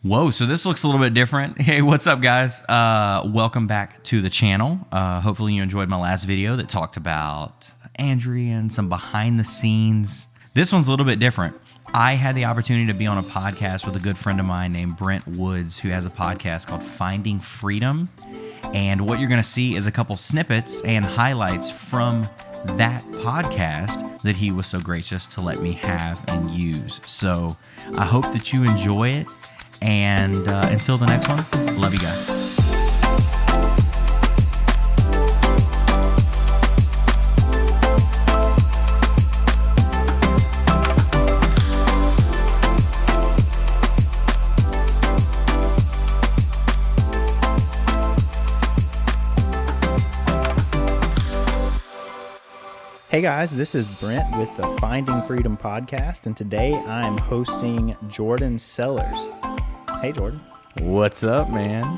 Whoa, so this looks a little bit different. Hey, what's up, guys? Welcome back to the channel. Hopefully you enjoyed my last video that talked about Andrea and some behind the scenes. This one's a little bit different. I had the opportunity to be on a podcast with a good friend of mine named Brent Woods, who has a podcast called Finding Freedom. And what you're going to see is a couple snippets and highlights from that podcast that he was so gracious to let me have and use. So I hope that you enjoy it. And until the next one, love you guys. Hey guys, this is Brent with the Finding Freedom podcast, and today I'm hosting Jordan Sellers. Hey, Jordan. What's up, man?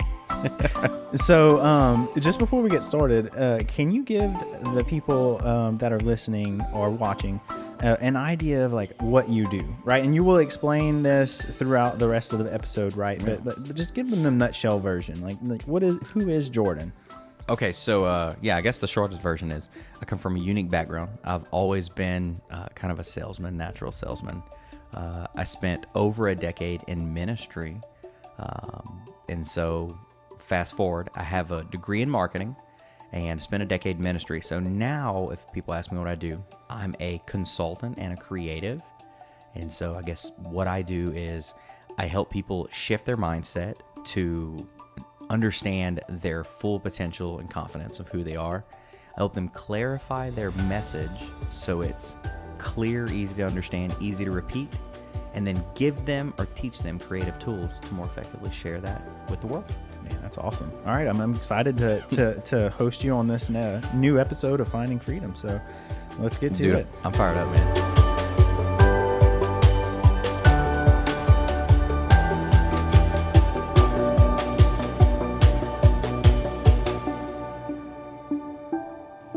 So, just before we get started, can you give the people that are listening or watching an idea of like what you do, right? And you will explain this throughout the rest of the episode, right? But just give them the nutshell version. Like who is Jordan? Okay, so I guess the shortest version is I come from a unique background. I've always been kind of a salesman, natural salesman. I spent over a decade in ministry. And so fast forward, I have a degree in marketing and spent a decade in ministry. So now if people ask me what I do, I'm a consultant and a creative. And so I guess what I do is I help people shift their mindset to understand their full potential and confidence of who they are. I help them clarify their message so it's clear, easy to understand, easy to repeat, and then give them or teach them creative tools to more effectively share that with the world. Man, that's awesome. All right, I'm excited to host you on this new episode of Finding Freedom. So let's get to it. I'm fired up, man.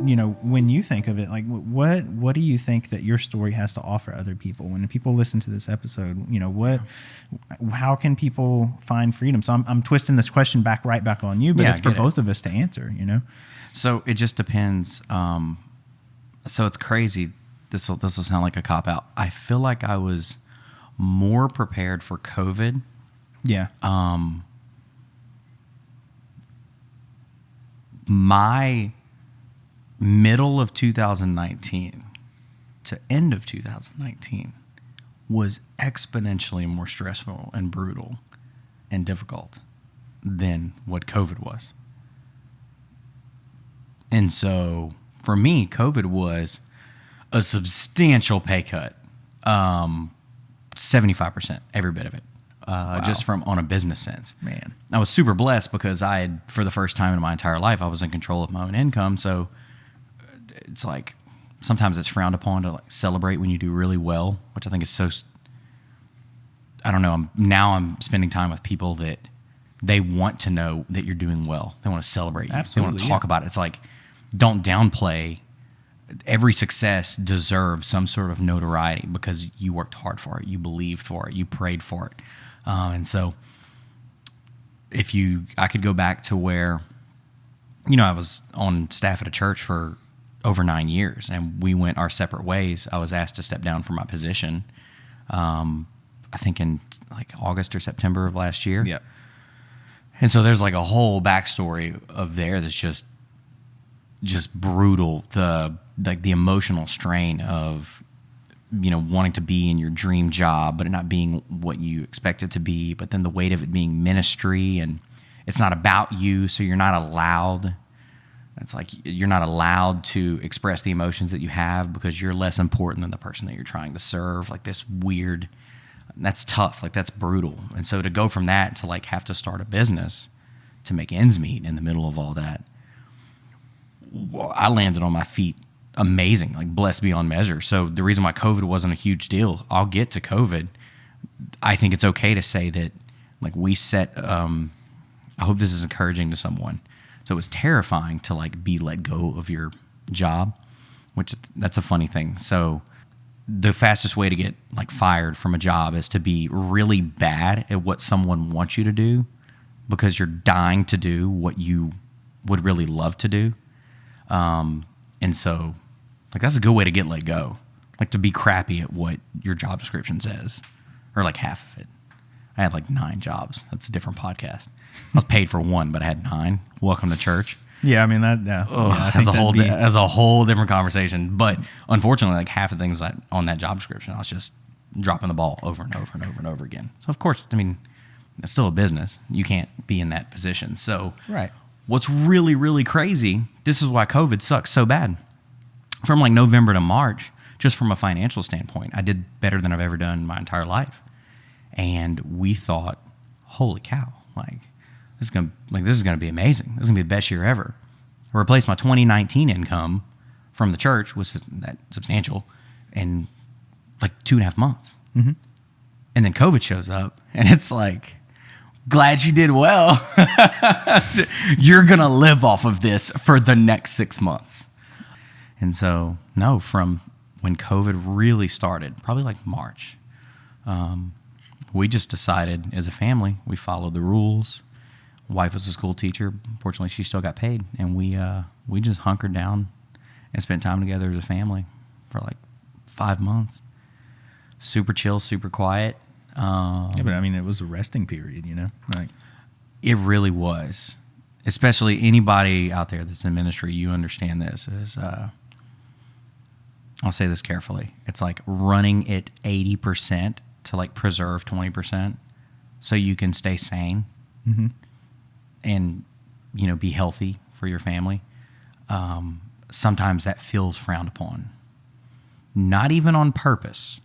You know, when you think of it, like what do you think that your story has to offer other people? When people listen to this episode, you know, how can people find freedom? So I'm twisting this question right back on you, but it's for both of us to answer, you know? So it just depends. So it's crazy. This will sound like a cop-out. I feel like I was more prepared for COVID. Yeah. My middle of 2019 to end of 2019 was exponentially more stressful and brutal and difficult than what COVID was. And so for me, COVID was a substantial pay cut, 75%, every bit of it. Wow. Just from on a business sense. Man. I was super blessed because I had, for the first time in my entire life, I was in control of my own income. So it's like sometimes it's frowned upon to like celebrate when you do really well, which I think is so. I don't know. I'm spending time with people that they want to know that you're doing well. They want to celebrate you. Absolutely, they want to talk about it. It's like, don't downplay. Every success deserves some sort of notoriety because you worked hard for it, you believed for it, you prayed for it, and so I could go back to where, you know, I was on staff at a church for over 9 years, and we went our separate ways. I was asked to step down from my position, I think in like August or September of last year. Yep. And so there's like a whole backstory of there that's just brutal. The emotional strain of, you know, wanting to be in your dream job, but it not being what you expect it to be. But then the weight of it being ministry, and it's not about you, so you're not allowed. It's like you're not allowed to express the emotions that you have because you're less important than the person that you're trying to serve. Like this weird, that's tough. Like that's brutal. And so to go from that to like have to start a business to make ends meet in the middle of all that, I landed on my feet amazing, like blessed beyond measure. So the reason why COVID wasn't a huge deal, I'll get to COVID. I think it's okay to say that like we set, I hope this is encouraging to someone. So it was terrifying to like be let go of your job, which that's a funny thing. So the fastest way to get like fired from a job is to be really bad at what someone wants you to do because you're dying to do what you would really love to do. And so like that's a good way to get let go. Like to be crappy at what your job description says, or like half of it. I had like 9 jobs. That's a different podcast. I was paid for 1, but I had 9. Welcome to church. Yeah, I mean that. Yeah, that's a whole different conversation. But unfortunately, like half the things on that job description, I was just dropping the ball over and over and over and over again. So of course, I mean, it's still a business. You can't be in that position. So right. What's really, really crazy? This is why COVID sucks so bad. From like November to March, just from a financial standpoint, I did better than I've ever done in my entire life. And we thought, holy cow, this is gonna be amazing. This is gonna be the best year ever. I replaced my 2019 income from the church, which is that substantial, in like 2.5 months. Mm-hmm. And then COVID shows up, and it's like, glad you did well. You're gonna live off of this for the next 6 months. And so, no, from when COVID really started, probably like March, we just decided as a family, we followed the rules. Wife was a school teacher. Fortunately, she still got paid. And we just hunkered down and spent time together as a family for like 5 months. Super chill, super quiet. Yeah, but I mean, it was a resting period, you know? Like, it really was. Especially anybody out there that's in ministry, you understand this. I'll say this carefully. It's like running it 80% to like preserve 20% so you can stay sane. Mm-hmm. And, you know, be healthy for your family. Sometimes that feels frowned upon. Not even on purpose.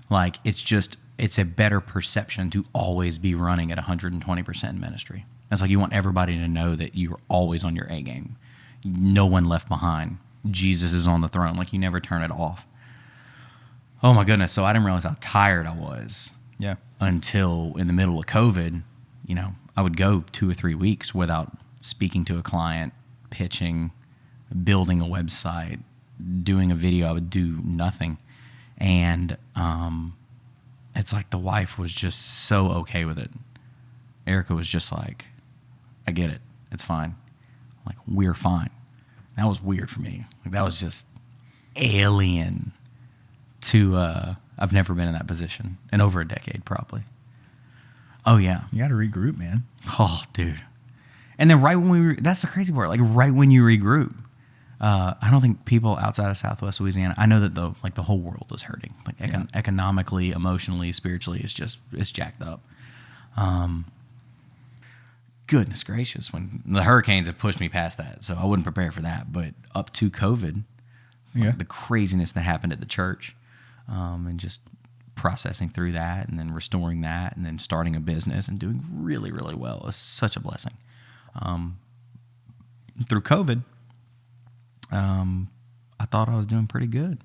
Like, it's a better perception to always be running at 120% in ministry. It's like you want everybody to know that you're always on your A game. No one left behind. Jesus is on the throne. Like, you never turn it off. Oh, my goodness. So I didn't realize how tired I was. Yeah. Until in the middle of COVID, you know, I would go 2 or 3 weeks without speaking to a client, pitching, building a website, doing a video. I would do nothing. And it's like the wife was just so okay with it. Erica was just like, I get it. It's fine. Like, we're fine. That was weird for me. Like, that was just alien to, I've never been in that position in over a decade, probably. Oh, yeah. You got to regroup, man. Oh, dude. And then right when that's the crazy part, like right when you regroup, I don't think people outside of Southwest Louisiana, I know that the whole world is hurting. Like economically, emotionally, spiritually, it's jacked up. Goodness gracious, when the hurricanes have pushed me past that, so I wouldn't prepare for that. But up to COVID, the craziness that happened at the church, and just processing through that and then restoring that and then starting a business and doing really, really well. It's such a blessing. Through COVID, I thought I was doing pretty good.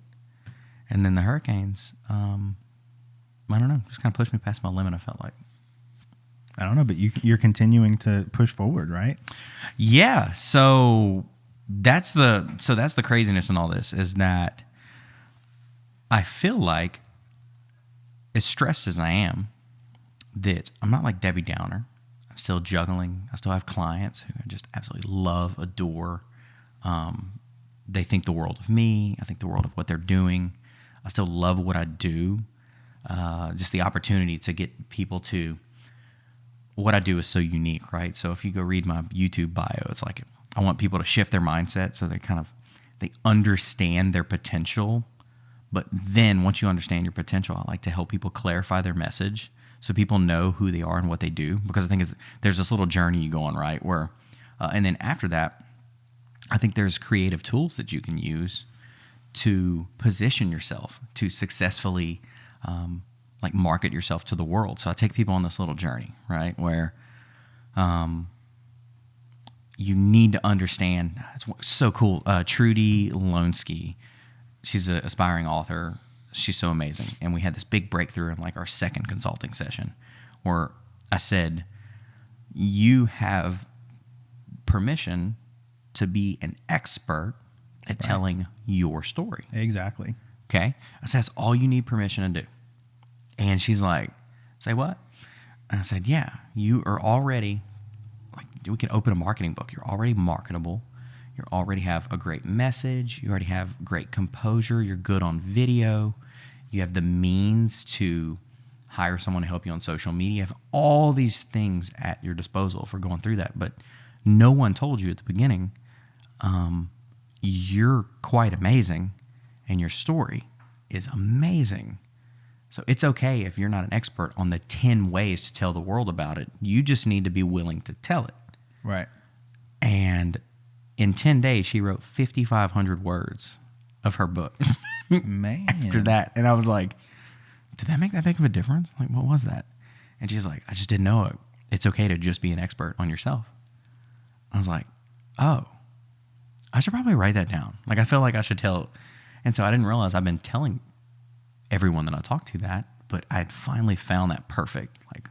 And then the hurricanes, I don't know, just kind of pushed me past my limit, I felt like. I don't know, but you're continuing to push forward, right? Yeah. So that's the craziness in all this, is that I feel like, as stressed as I am, that I'm not like Debbie Downer. I'm still juggling. I still have clients who I just absolutely love, adore. They think the world of me. I think the world of what they're doing. I still love what I do. Just the opportunity to get people to... What I do is so unique, right? So if you go read my YouTube bio, it's like I want people to shift their mindset so they understand their potential. But then once you understand your potential, I like to help people clarify their message so people know who they are and what they do. Because I think there's this little journey you go on, right? Where, and then after that, I think there's creative tools that you can use to position yourself to successfully market yourself to the world. So I take people on this little journey, right? Where you need to understand. It's so cool. Trudy Lonsky, she's an aspiring author. She's so amazing. And we had this big breakthrough in like our second consulting session where I said, you have permission to be an expert at telling your story. Exactly. Okay. I said, that's all you need permission to do. And she's like, say what? And I said, yeah, you are already, like, we can open a marketing book. You're already marketable. You already have a great message. You already have great composure. You're good on video. You have the means to hire someone to help you on social media. You have all these things at your disposal for going through that. But no one told you at the beginning, you're quite amazing and your story is amazing. So it's okay if you're not an expert on the 10 ways to tell the world about it. You just need to be willing to tell it. Right. And in 10 days, she wrote 5,500 words of her book. Man. After that. And I was like, did that make that big of a difference? Like, what was that? And she's like, I just didn't know it. It's okay to just be an expert on yourself. I was like, oh, I should probably write that down. Like, I feel like I should tell. And so I didn't realize I've been telling everyone that I talked to that, but I had finally found that perfect, like,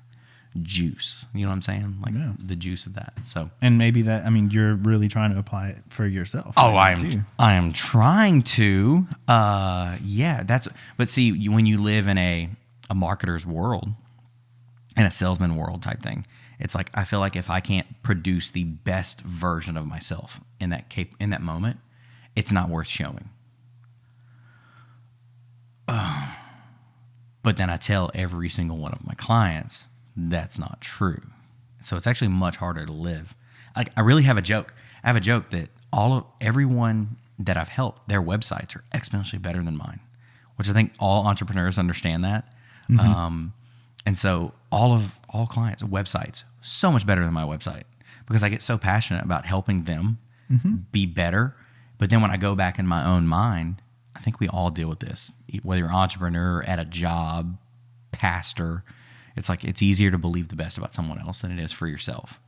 juice. You know what I'm saying? Like, the juice of that. So, and maybe that, I mean, you're really trying to apply it for yourself. Oh, I am trying to. Yeah, but see, when you live in a marketer's world, in a salesman world type thing, it's like, I feel like if I can't produce the best version of myself in that moment, it's not worth showing. But then I tell every single one of my clients that's not true. So it's actually much harder to live. Like, I really have a joke. I have a joke that everyone that I've helped, their websites are exponentially better than mine, which I think all entrepreneurs understand that. Mm-hmm. And so all clients' websites so much better than my website because I get so passionate about helping them be better. But then when I go back in my own mind, I think we all deal with this, whether you're an entrepreneur, at a job, pastor. It's like, it's easier to believe the best about someone else than it is for yourself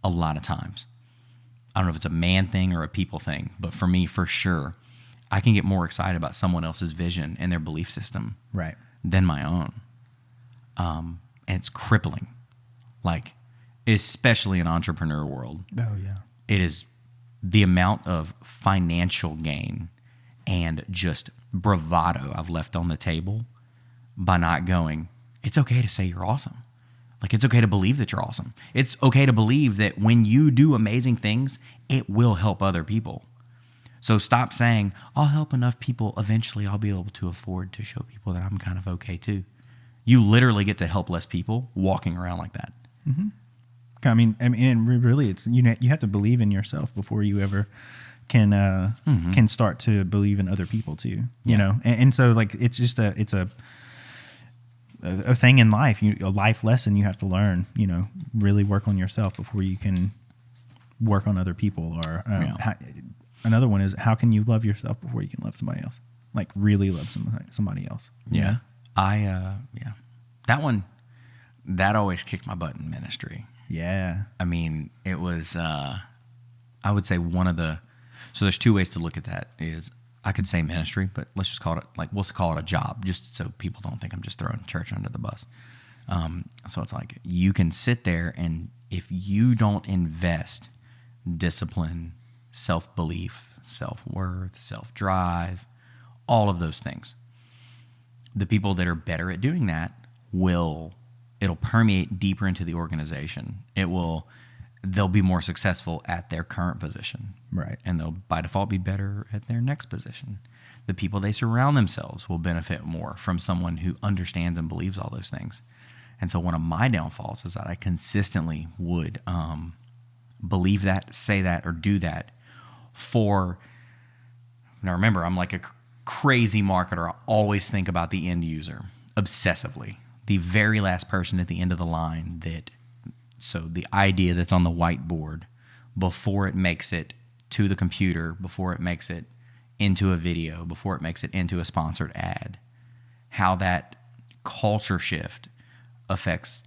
a lot of times. I don't know if it's a man thing or a people thing, but for me, for sure, I can get more excited about someone else's vision and their belief system than my own. And it's crippling, like, especially in entrepreneur world. Oh, yeah. It is the amount of financial gain and just bravado I've left on the table by not going, it's okay to say you're awesome. Like, it's okay to believe that you're awesome. It's okay to believe that when you do amazing things, it will help other people. So stop saying, I'll help enough people, eventually I'll be able to afford to show people that I'm kind of okay too. You literally get to help less people walking around like that. Mm-hmm. I mean, really, it's, you have to believe in yourself before you ever can start to believe in other people too. You know, and so, like, it's just a thing in life, a life lesson you have to learn. You know, really work on yourself before you can work on other people. Or another one is, how can you love yourself before you can love somebody else? Like, really love somebody else. Yeah. That one, that always kicked my butt in ministry. Yeah. I mean, it was, I would say so there's two ways to look at that. Is, I could say ministry, but let's just call it, like, we'll call it a job, just so people don't think I'm just throwing church under the bus. So it's like, you can sit there, and if you don't invest discipline, self-belief, self-worth, self-drive, all of those things, the people that are better at doing that it'll permeate deeper into the organization. They'll be more successful at their current position. Right. And they'll by default be better at their next position. The people they surround themselves will benefit more from someone who understands and believes all those things. And so one of my downfalls is that I consistently would believe that, say that, or do that now remember, I'm like a crazy marketer. I always think about the end user obsessively. The very last person at the end of the line so the idea that's on the whiteboard before it makes it to the computer, before it makes it into a video, before it makes it into a sponsored ad, how that culture shift affects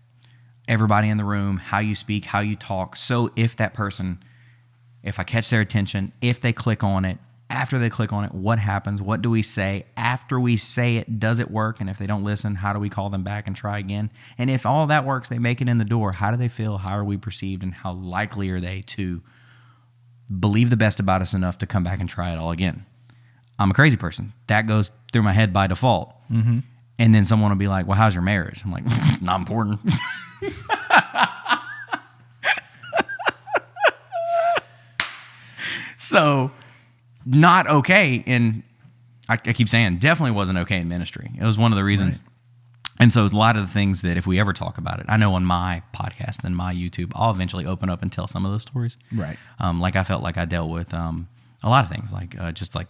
everybody in the room, how you speak, how you talk. So if I catch their attention, if they click on it, after they click on it, what happens? What do we say? After we say it, does it work? And if they don't listen, how do we call them back and try again? And if all that works, they make it in the door. How do they feel? How are we perceived? And how likely are they to believe the best about us enough to come back and try it all again? I'm a crazy person. That goes through my head by default. Mm-hmm. And then someone will be like, well, how's your marriage? I'm like, not important. So not okay. And I keep saying definitely wasn't okay in ministry. It was one of the reasons. Right. And so a lot of the things that if we ever talk about it, I know on my podcast and my YouTube, I'll eventually open up and tell some of those stories. Right. Like I felt like I dealt with a lot of things, like just like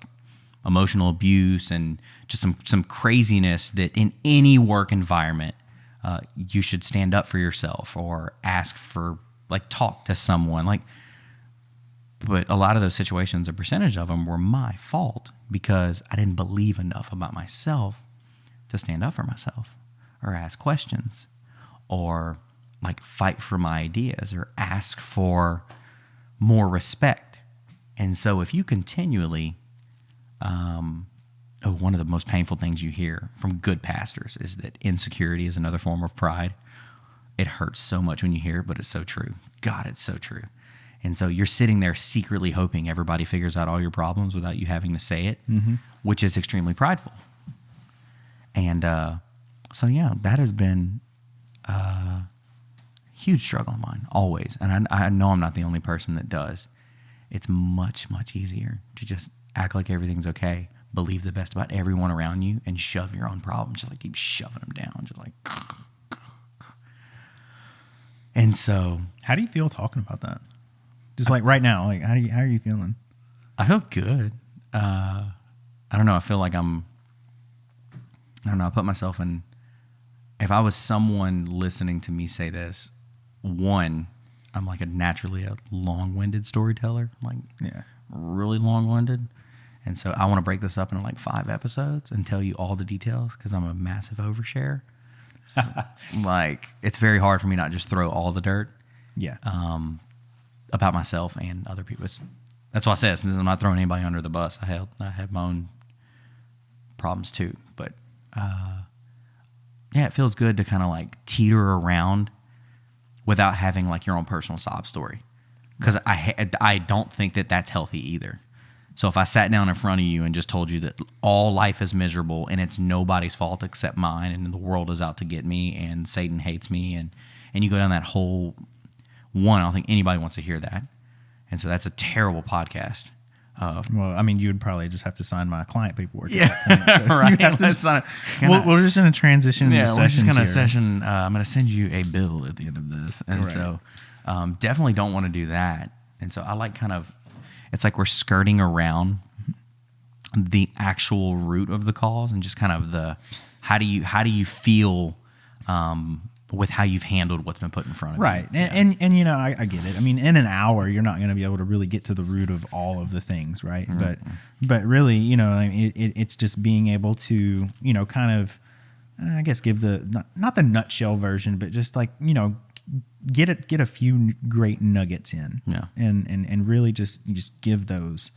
emotional abuse and just some craziness that in any work environment, you should stand up for yourself or ask for, like, talk to someone. Like, but a lot of those situations, a percentage of them were my fault because I didn't believe enough about myself to stand up for myself or ask questions or like fight for my ideas or ask for more respect. And so if you continually, one of the most painful things you hear from good pastors is that insecurity is another form of pride. It hurts so much when you hear it, but it's so true. God, it's so true. And so you're sitting there secretly hoping everybody figures out all your problems without you having to say it, mm-hmm. which is extremely prideful. And so, yeah, that has been a huge struggle of mine, always. And I know I'm not the only person that does. It's much, much easier to just act like everything's okay, believe the best about everyone around you, and shove your own problems, just like keep shoving them down, just like. And so, how do you feel talking about that? Just like right now, like how are you feeling? I feel good. I don't know. I feel like I put myself in. If I was someone listening to me say this, one, I'm like naturally a long-winded storyteller, like really long-winded. And so I want to break this up into like 5 episodes and tell you all the details because I'm a massive overshare. So, like, it's very hard for me not just throw all the dirt. Yeah. About myself and other people. That's why I said I'm not throwing anybody under the bus. I have my own problems too. But it feels good to kind of like teeter around without having like your own personal sob story. Because I don't think that that's healthy either. So if I sat down in front of you and just told you that all life is miserable and it's nobody's fault except mine and the world is out to get me and Satan hates me and you go down that whole one, I don't think anybody wants to hear that. And so that's a terrible podcast. Well, I mean, you would probably just have to sign my client paperwork. Yeah, so right. We're just in a transition. Yeah, we're just going to session. I'm going to send you a bill at the end of this. And so definitely don't want to do that. And so I like it's like we're skirting around the actual root of the cause and just kind of the how do you feel with how you've handled what's been put in front of you. Right. And you know, I get it. I mean, in an hour, you're not going to be able to really get to the root of all of the things, right? Mm-hmm. But really, you know, I mean, it's just being able to, you know, kind of, I guess, give not the nutshell version, but just like, you know, get a few great nuggets in. Yeah. And really just give those,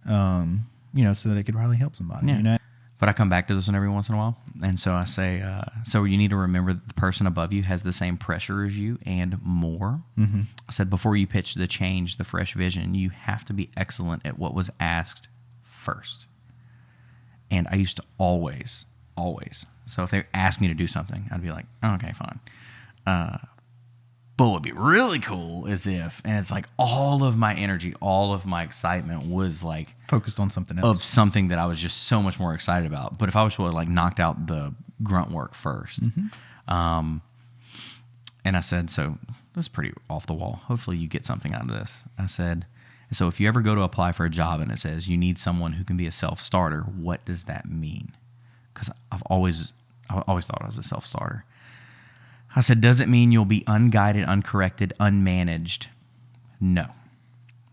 you know, so that it could probably help somebody, you know? But I come back to this one every once in a while. And so I say, so you need to remember that the person above you has the same pressure as you and more. Mm-hmm. I said, before you pitch the change, the fresh vision, you have to be excellent at what was asked first. And I used to always. So if they asked me to do something, I'd be like, oh, okay, fine. But what would be really cool is if, and it's like all of my energy, all of my excitement was like focused on something else, of something that I was just so much more excited about. But if I was to like knocked out the grunt work first, mm-hmm. And I said, so this is pretty off the wall. Hopefully you get something out of this. I said, so if you ever go to apply for a job and it says you need someone who can be a self-starter, what does that mean? Because I've always thought I was a self-starter. I said, does it mean you'll be unguided, uncorrected, unmanaged? No.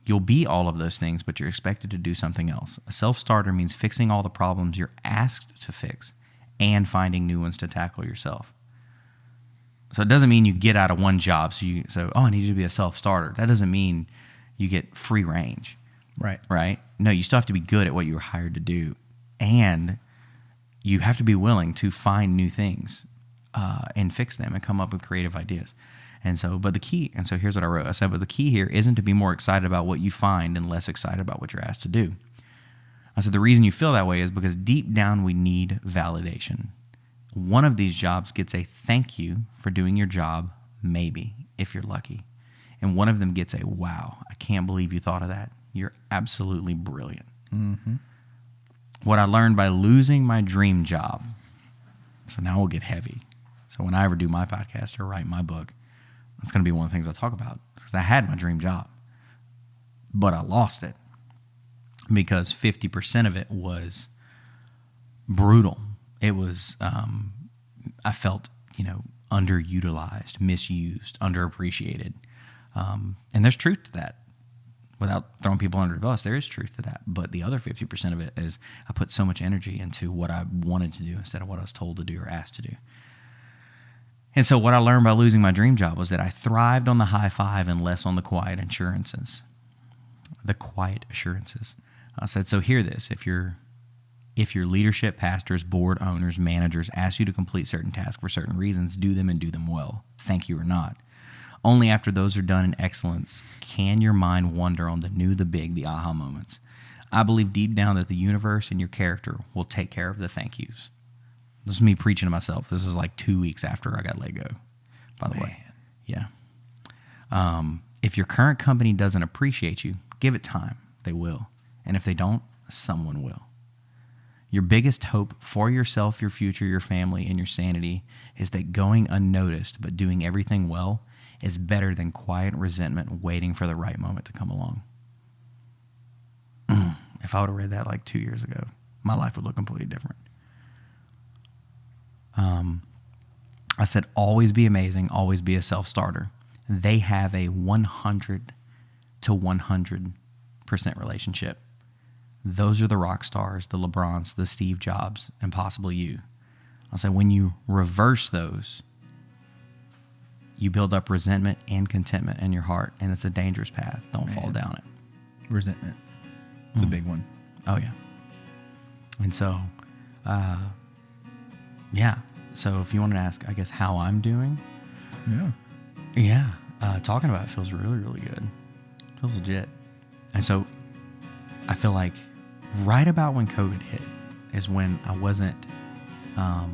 You'll be all of those things, but you're expected to do something else. A self-starter means fixing all the problems you're asked to fix and finding new ones to tackle yourself. So it doesn't mean you get out of one job, so I need you to be a self-starter. That doesn't mean you get free range. Right? No, you still have to be good at what you were hired to do. And you have to be willing to find new things. And fix them and come up with creative ideas. And so here's what I wrote. I said, but the key here isn't to be more excited about what you find and less excited about what you're asked to do. I said, the reason you feel that way is because deep down we need validation. One of these jobs gets a thank you for doing your job, maybe, if you're lucky. And one of them gets a, wow, I can't believe you thought of that. You're absolutely brilliant. Mm-hmm. What I learned by losing my dream job. So now we'll get heavy. So when I ever do my podcast or write my book, that's going to be one of the things I talk about. Because I had my dream job, but I lost it because 50% of it was brutal. It was, I felt, underutilized, misused, underappreciated. And there's truth to that. Without throwing people under the bus, there is truth to that. But the other 50% of it is I put so much energy into what I wanted to do instead of what I was told to do or asked to do. And so what I learned by losing my dream job was that I thrived on the high five and less on the quiet assurances. The quiet assurances. I said, so hear this. If your leadership, pastors, board owners, managers ask you to complete certain tasks for certain reasons, do them and do them well. Thank you or not. Only after those are done in excellence can your mind wander on the new, the big, the aha moments. I believe deep down that the universe and your character will take care of the thank yous. This is me preaching to myself. This is like 2 weeks after I got let go, by the way. Yeah. If your current company doesn't appreciate you, give it time. They will. And if they don't, someone will. Your biggest hope for yourself, your future, your family, and your sanity is that going unnoticed but doing everything well is better than quiet resentment waiting for the right moment to come along. If I would have read that like 2 years ago, my life would look completely different. I said, always be amazing, always be a self-starter. They have a 100 to 100% relationship. Those are the rock stars, the LeBrons, the Steve Jobs, and possibly you. I said, when you reverse those, you build up resentment and contentment in your heart, and it's a dangerous path. Don't fall down it. Resentment. It's a big one. Oh, yeah. And so, yeah. So if you want to ask, I guess, how I'm doing. Yeah. Yeah. Talking about it feels really, really good. It feels legit. And so I feel like right about when COVID hit is when I wasn't, I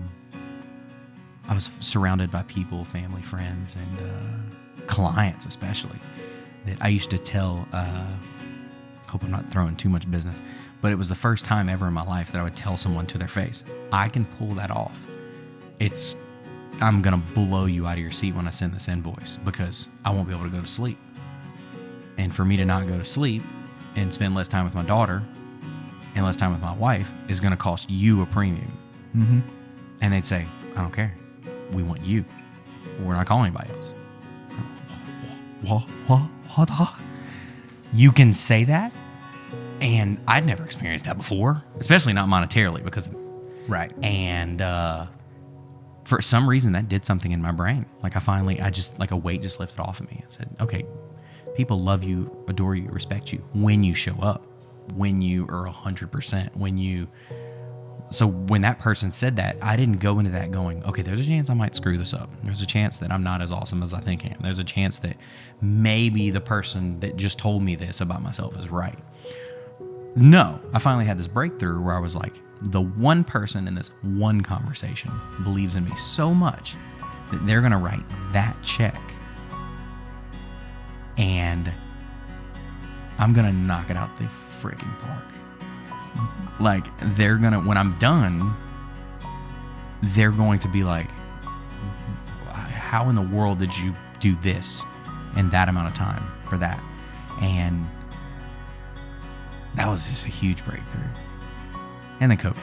was surrounded by people, family, friends, and clients especially, that I used to tell, hope I'm not throwing too much business, but it was the first time ever in my life that I would tell someone to their face, I can pull that off. I'm going to blow you out of your seat when I send this invoice because I won't be able to go to sleep. And for me to not go to sleep and spend less time with my daughter and less time with my wife is going to cost you a premium. Mm-hmm. And they'd say, I don't care. We want you. We're not calling anybody else. What? You can say that? And I'd never experienced that before, especially not monetarily because right. And for some reason that did something in my brain. Like a weight just lifted off of me. I said, okay, people love you, adore you, respect you when you show up, when you are 100%, so when that person said that, I didn't go into that going, okay, there's a chance I might screw this up. There's a chance that I'm not as awesome as I think I am. There's a chance that maybe the person that just told me this about myself is right. No, I finally had this breakthrough where I was like, the one person in this one conversation believes in me so much that they're going to write that check. And I'm going to knock it out the freaking park. Like, they're going to, when I'm done, they're going to be like, how in the world did you do this in that amount of time for that? And that was just a huge breakthrough. And then COVID hit.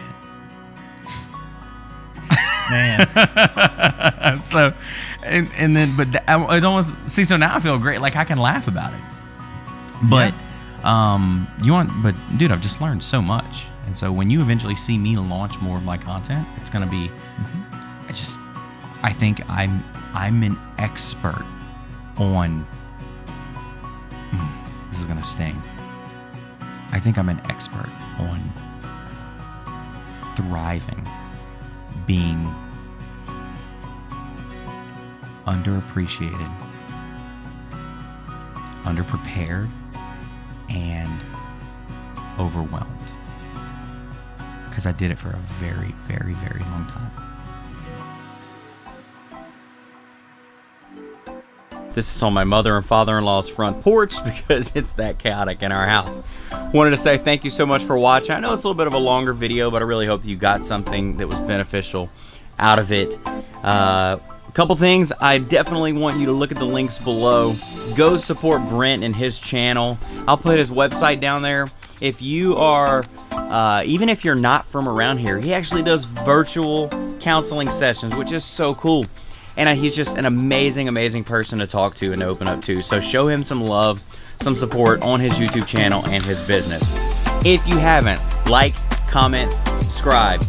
Man. So, and then, but it almost, see, so now I feel great. Like, I can laugh about it. But, but dude, I've just learned so much. And so when you eventually see me launch more of my content, it's going to be, I think I'm an expert on, this is going to sting. I think I'm an expert on thriving, being underappreciated, underprepared, and overwhelmed. because I did it for a very, very, very long time. This is on my mother and father-in-law's front porch because it's that chaotic in our house. Wanted to say thank you so much for watching. I know it's a little bit of a longer video, but I really hope that you got something that was beneficial out of it. A couple things. I definitely want you to look at the links below. Go support Brent and his channel. I'll put his website down there. If you are, even if you're not from around here, he actually does virtual counseling sessions, which is so cool. And he's just an amazing, amazing person to talk to and open up to. So show him some love, some support on his YouTube channel and his business. If you haven't, like, comment, subscribe.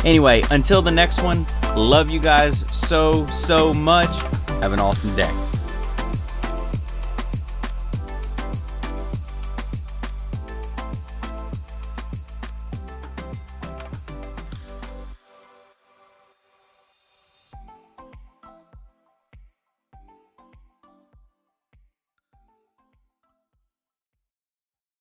Anyway, until the next one, love you guys so, so much. Have an awesome day.